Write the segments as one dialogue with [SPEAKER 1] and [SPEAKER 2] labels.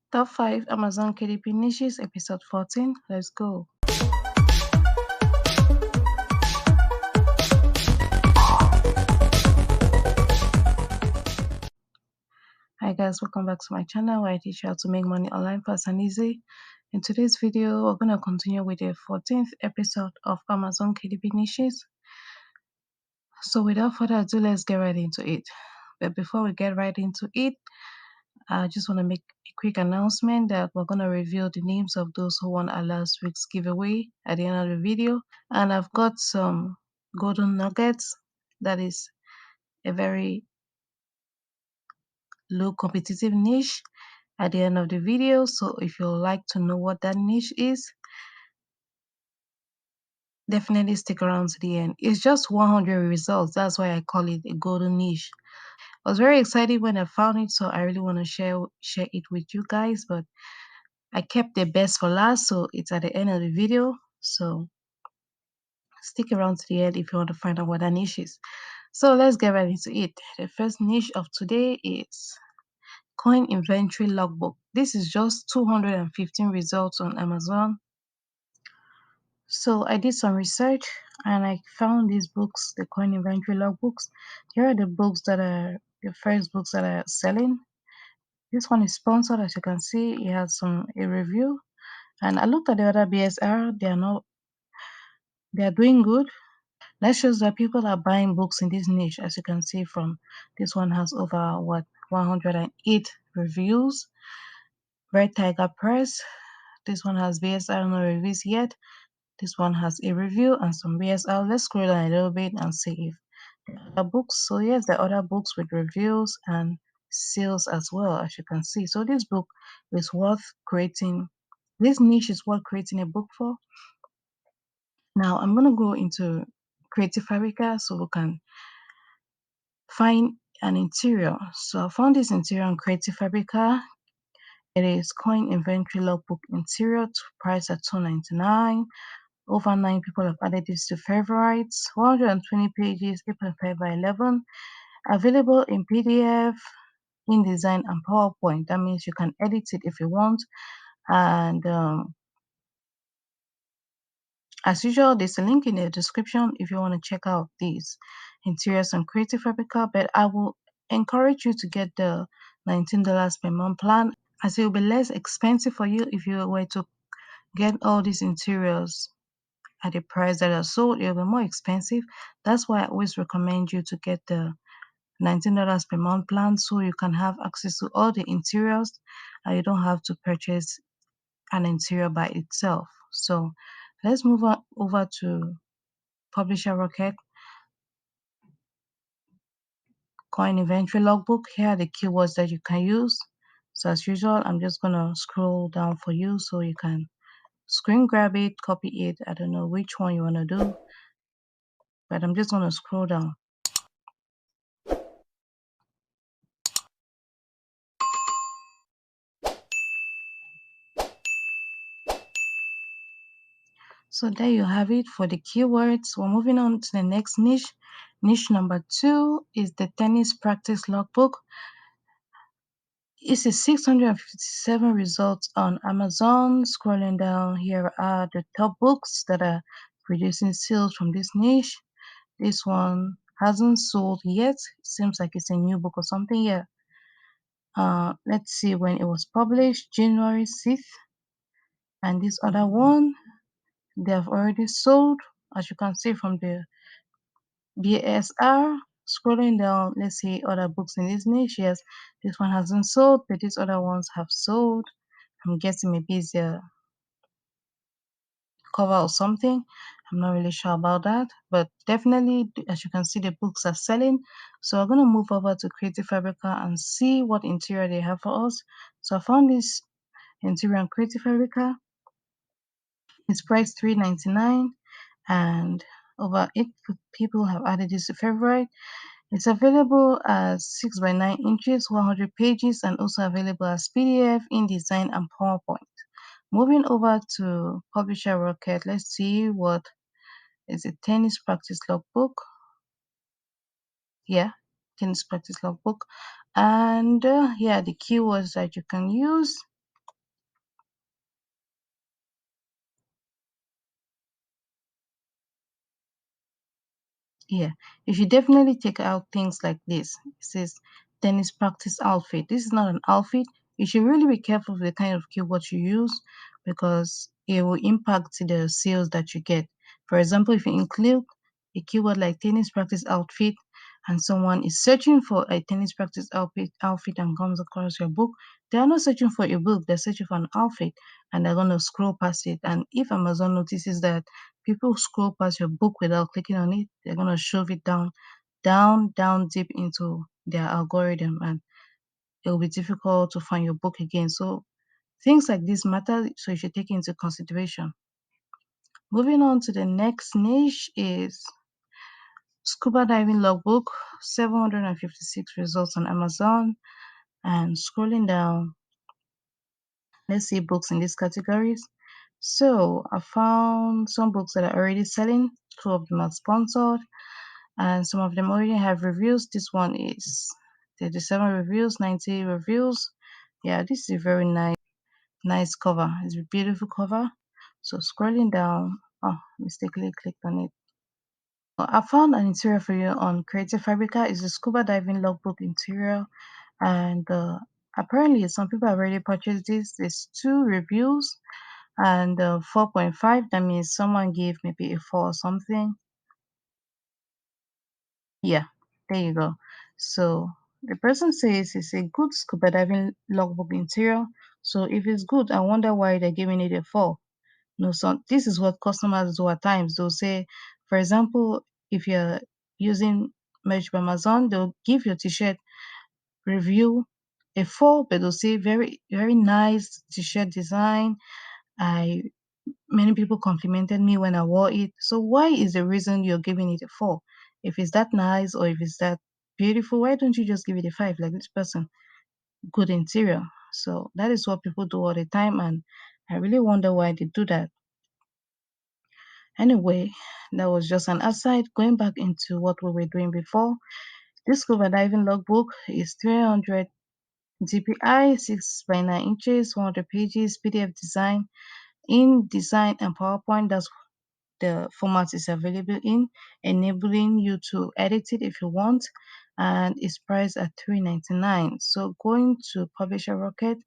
[SPEAKER 1] Top 5 Amazon KDP niches, episode 14. Let's go. Hi guys, welcome back to my channel where I teach you how to make money online fast and easy. In today's video, we're going to continue with the 14th episode of Amazon KDP niches. So without further ado, let's get right into it. But before we get right into it, I just want to make a quick announcement that we're going to reveal the names of those who won our last week's giveaway at the end of the video. And I've got some golden nuggets. That is a very low competitive niche at the end of the video. So if you'd like to know what that niche is, definitely stick around to the end. It's just 100 results. That's why I call it a golden niche. I was very excited when I found it, so I really want to share it with you guys, but I kept the best for last, so it's at the end of the video. So stick around to the end if you want to find out what that niche is. So let's get right into it. The first niche of today is coin inventory logbook. This is just 215 results on Amazon. So I did some research and I found these books, the coin inventory logbooks. Here are the books that are the first books that are selling. This one is sponsored, as you can see. It has a review. And I looked at the other BSR, they are doing good. That shows that people are buying books in this niche, as you can see from this one has over 108 reviews. Red Tiger Press. This one has BSR, no reviews yet. This one has a review and some BSR. Let's scroll down a little bit and see if there are other books. So yes, there are other books with reviews and sales as well, as you can see. So this book is worth creating. This niche is worth creating a book for. Now I'm gonna go into Creative Fabrica so we can find an interior. So I found this interior on Creative Fabrica. It is coin inventory logbook interior, priced at $2.99. Over 9 people have added this to favorites. 120 pages, 8.5 by 11. Available in PDF, InDesign, and PowerPoint. That means you can edit it if you want. And as usual, there's a link in the description if you want to check out these interiors on Creative Fabrica. But I will encourage you to get the $19 per month plan, as it will be less expensive for you if you were to get all these interiors at the price that are sold. It will be more expensive. That's why I always recommend you to get the $19 per month plan so you can have access to all the interiors and you don't have to purchase an interior by itself. So let's move on over to Publisher Rocket Coin Inventory Logbook. Here are the keywords that you can use. So as usual, I'm just gonna scroll down for you so you can screen grab it, copy it. I don't know which one you wanna do, but I'm just gonna scroll down. So there you have it for the keywords. We're moving on to the next niche. Niche number 2 is the tennis practice logbook. It's a 657 results on Amazon. Scrolling down, here are the top books that are producing sales from this niche. This one hasn't sold yet. Seems like it's a new book or something. Yeah. Let's see when it was published, January 6th. And this other one, they have already sold, as you can see from the BSR. Scrolling down, let's see other books in this niche. Yes, this one hasn't sold, but these other ones have sold. I'm guessing maybe it's a cover or something. I'm not really sure about that, but definitely, as you can see, the books are selling. So I'm gonna move over to Creative Fabrica and see what interior they have for us. So I found this interior on Creative Fabrica. It's priced $3.99, and over 8 people have added this to favorite. It's available as 6 by 9 inches, 100 pages, and also available as PDF, InDesign, and PowerPoint. Moving over to Publisher Rocket, let's see what is a tennis practice logbook. Yeah, tennis practice logbook. And here are the keywords that you can use. Yeah, you should definitely take out things like this. It says tennis practice outfit. This is not an outfit. You should really be careful with the kind of keyword you use because it will impact the sales that you get. For example, if you include a keyword like tennis practice outfit and someone is searching for a tennis practice outfit and comes across your book, they are not searching for a book, they're searching for an outfit and they're gonna scroll past it. And if Amazon notices that people scroll past your book without clicking on it, they're gonna shove it down, down deep into their algorithm, and it will be difficult to find your book again. So things like this matter, so you should take into consideration. Moving on to the next niche is scuba diving logbook, 756 results on Amazon. And scrolling down, let's see books in these categories. So I found some books that are already selling. Two of them are sponsored, and some of them already have reviews. This one is 37 reviews, 90 reviews. Yeah, this is a very nice cover. It's a beautiful cover. So scrolling down, oh, mistakenly clicked on it. I found an interior for you on Creative Fabrica. It's a scuba diving logbook interior, and apparently some people have already purchased this. There's two reviews and 4.5. That means someone gave maybe a 4 or something. Yeah, there you go. So the person says it's a good scuba diving logbook interior. So if it's good, I wonder why they're giving it a 4. No, so this is what customers do at times. They'll say, for example, if you're using Merch by Amazon, they'll give your t-shirt review a 4, but they'll say very nice t-shirt design. I Many people complimented me when I wore it. So why is the reason you're giving it a 4? If it's that nice or if it's that beautiful, why don't you just give it a 5 like this person? Good interior. So that is what people do all the time, and I really wonder why they do that. Anyway, that was just an aside. Going back into what we were doing before, this scuba diving logbook is 300 DPI, 6 by 9 inches, 100 pages, PDF design, InDesign and PowerPoint. That's the format is available in, enabling you to edit it if you want, and it's priced at $3.99. So going to Publisher Rocket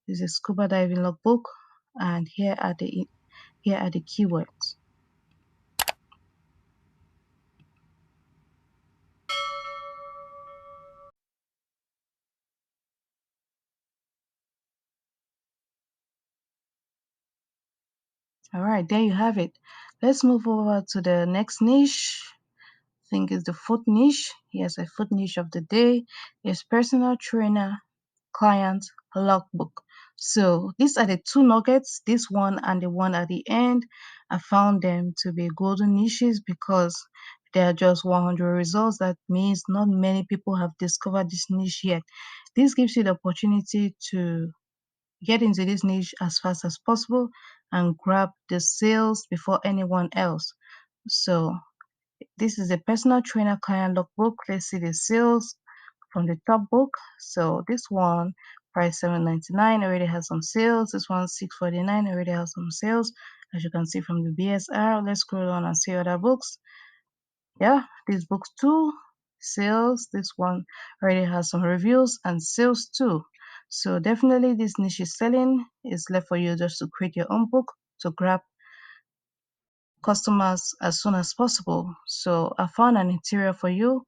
[SPEAKER 1] is a scuba diving logbook, and here are the keywords. All right, there you have it. Let's move over to the next niche. I think it's the fourth niche. Yes, a fourth niche of the day is personal trainer client logbook. So these are the two nuggets, this one and the one at the end. I found them to be golden niches because they are just 100 results. That means not many people have discovered this niche yet. This gives you the opportunity to get into this niche as fast as possible and grab the sales before anyone else. So this is a personal trainer client logbook. Let's see the sales from the top book. So this one price 7.99 already has some sales. This one 6.49 already has some sales. As you can see from the BSR, let's scroll on and see other books. Yeah, these books too sales. This one already has some reviews and sales too. So definitely this niche is selling. It's left for you just to create your own book to grab customers as soon as possible. So I found an interior for you.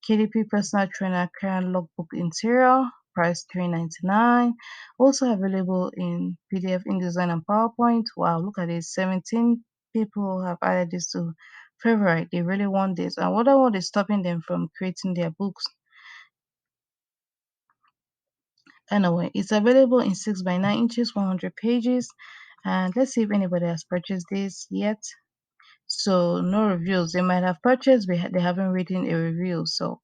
[SPEAKER 1] KDP Personal Trainer Current Logbook Interior, price $3.99. Also available in PDF, InDesign, and PowerPoint. Wow, look at this. 17 people have added this to favorite. They really want this. And what is stopping them from creating their books? Anyway, it's available in 6 by 9 inches, 100 pages. And let's see if anybody has purchased this yet. So no reviews. They might have purchased, but they haven't written a review. So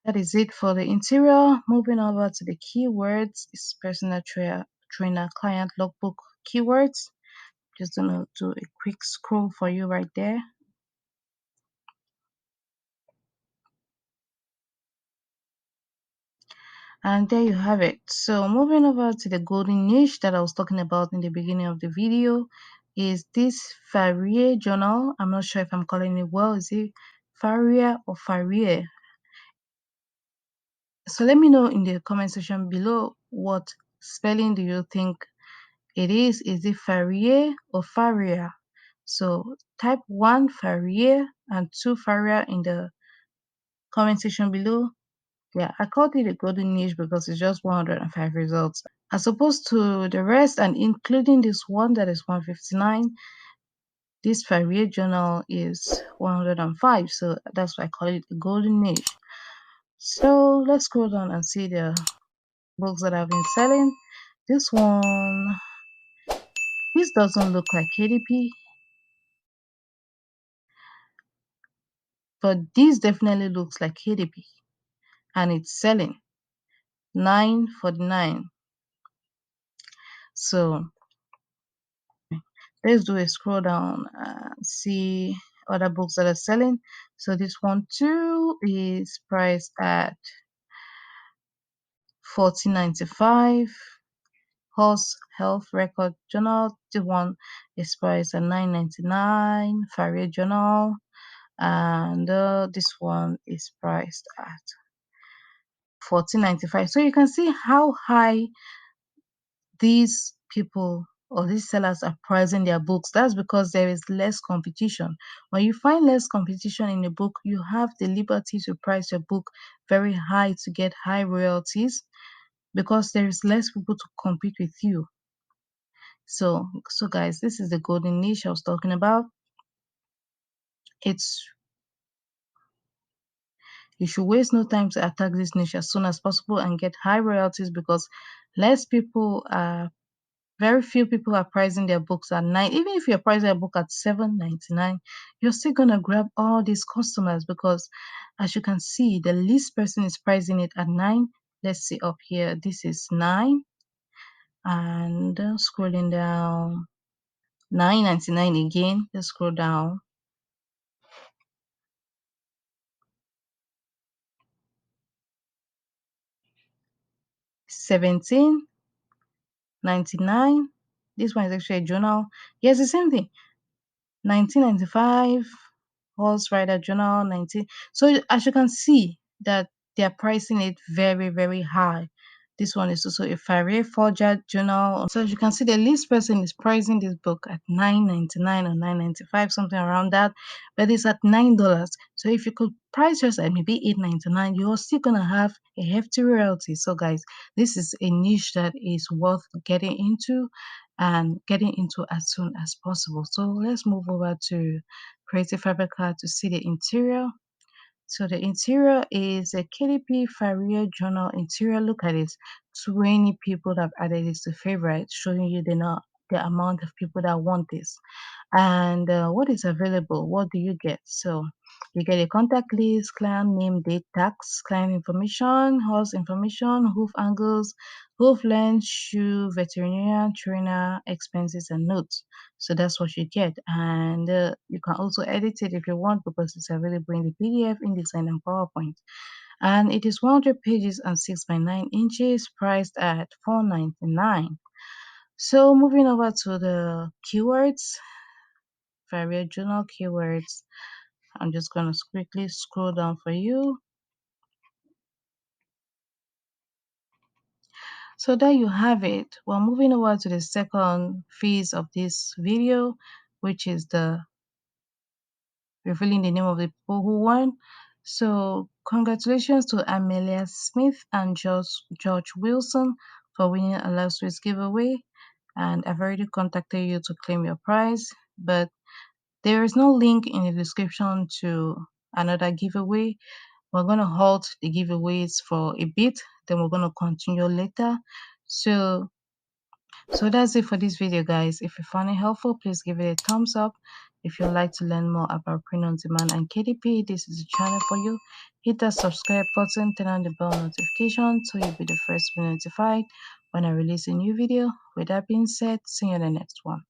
[SPEAKER 1] that is it for the interior. Moving over to the keywords, is trainer client logbook keywords. Just gonna do a quick scroll for you right there. And there you have it. So moving over to the golden niche that I was talking about in the beginning of the video is this Faria journal. I'm not sure if I'm calling it well. Is it Faria or Faria? So let me know in the comment section below what spelling do you think it is. Is it Faria or Faria? So type 1 Faria and 2 Faria in the comment section below. Yeah, I called it a golden niche because it's just 105 results. As opposed to the rest and including this one that is 159, this Faria journal is 105. So that's why I call it a golden niche. So let's scroll down and see the books that I've been selling. This one, this doesn't look like KDP, but this definitely looks like KDP and it's selling 949. So let's do a scroll down and see other books that are selling. So this one too is priced at 14.95. Horse Health Record Journal. The one is priced at 9.99. Farrier Journal, and this one is priced at 14.95. So you can see how high these people or these sellers are pricing their books. That's because there is less competition. When you find less competition in a book, you have the liberty to price your book very high to get high royalties because there is less people to compete with you. So guys, this is the golden niche I was talking about. It's You should waste no time to attack this niche as soon as possible and get high royalties because less people are very few people are pricing their books at 9. Even if you're pricing a book at 7.99, you're still gonna grab all these customers because as you can see, the least person is pricing it at 9. Let's see up here. This is 9 and scrolling down 9.99 again. Let's scroll down. 17.99. This one is actually a journal. Yes, the same thing. 19.95. Horse Rider Journal 19. So as you can see that they are pricing it very, very high. This one is also a Farrier Forger journal. So as you can see, the least person is pricing this book at $9.99 or $9.95, something around that. But it's at $9. So if you could price yours at maybe $8.99, you're still gonna have a hefty royalty. So guys, this is a niche that is worth getting into and getting into as soon as possible. So let's move over to Creative Fabrica to see the interior. So the interior is a KDP Farrier Journal interior. Look at it. 20 people have added this to favorite, showing you the amount of people that want this. And what is available? What do you get? So you get a contact list, client name, date, tax, client information, horse information, hoof angles, hoof length, shoe, veterinarian, trainer, expenses, and notes. So that's what you get. And you can also edit it if you want because it's available in the PDF, InDesign, and PowerPoint. And it is 100 pages and 6 by 9 inches, priced at $4.99. So moving over to the keywords, Farrier Journal keywords. I'm just going to quickly scroll down for you. So there you have it. We're moving over to the second phase of this video, which is the revealing the name of the people who won. So congratulations to Amelia Smith and George Wilson for winning a last week's giveaway. And I've already contacted you to claim your prize, but there is no link in the description to another giveaway. We're going to halt the giveaways for a bit, then we're going to continue later. So that's it for this video, guys. If you found it helpful, please give it a thumbs up. If you'd like to learn more about print on demand and KDP, this is the channel for you. Hit that subscribe button, turn on the bell notification so you'll be the first to be notified when I release a new video. With that being said, see you in the next one.